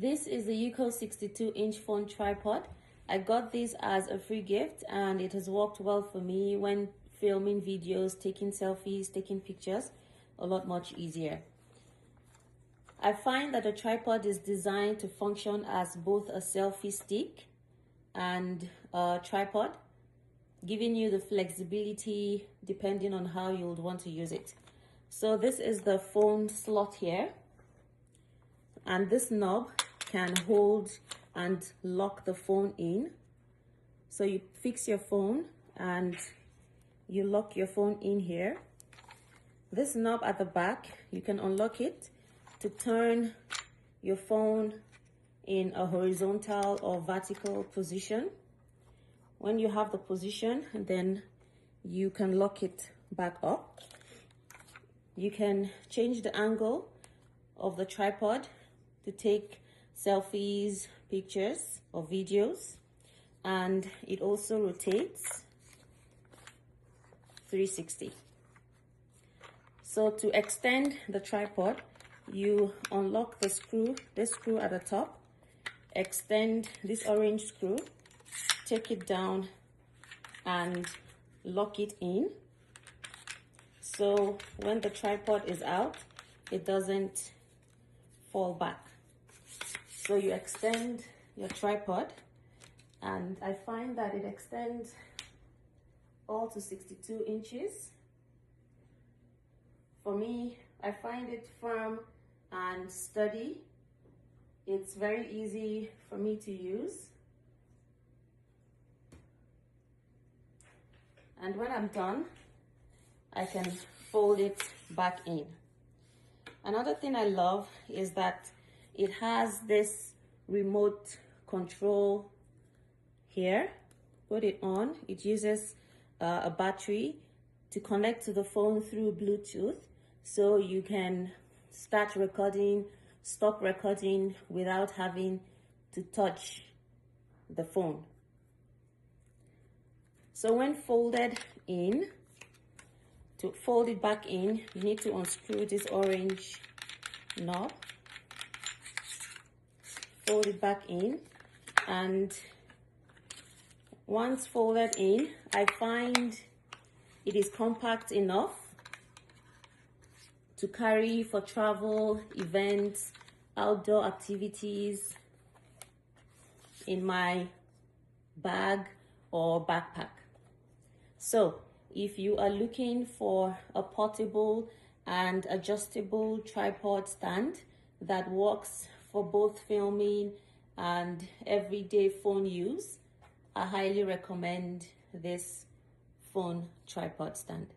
This is the EUCOS 62-inch phone tripod. I got this as a free gift and it has worked well for me when filming videos, taking selfies, taking pictures, a lot much easier. I find that a tripod is designed to function as both a selfie stick and a tripod, giving you the flexibility depending on how you would want to use it. So this is the phone slot here, and this knob can hold and lock the phone in. So you fix your phone and you lock your phone in here. This knob at the back, you can unlock it to turn your phone in a horizontal or vertical position. When you have the position, then you can lock it back up. You can change the angle of the tripod to take selfies, pictures, or videos, and it also rotates 360. So to extend the tripod, you unlock the screw, this screw at the top, extend this orange screw, take it down and lock it in. So when the tripod is out, it doesn't fall back. So you extend your tripod, and I find that it extends all to 62 inches. For me, I find it firm and sturdy. It's very easy for me to use. And when I'm done, I can fold it back in. Another thing I love is that it has this remote control here. Put it on. It uses a battery to connect to the phone through Bluetooth, so you can start recording, stop recording without having to touch the phone. So when folded in, to fold it back in, you need to unscrew this orange knob, fold it back in, and once folded in, I find it is compact enough to carry for travel, events, outdoor activities in my bag or backpack. So if you are looking for a portable and adjustable tripod stand that works for both filming and everyday phone use, I highly recommend this phone tripod stand.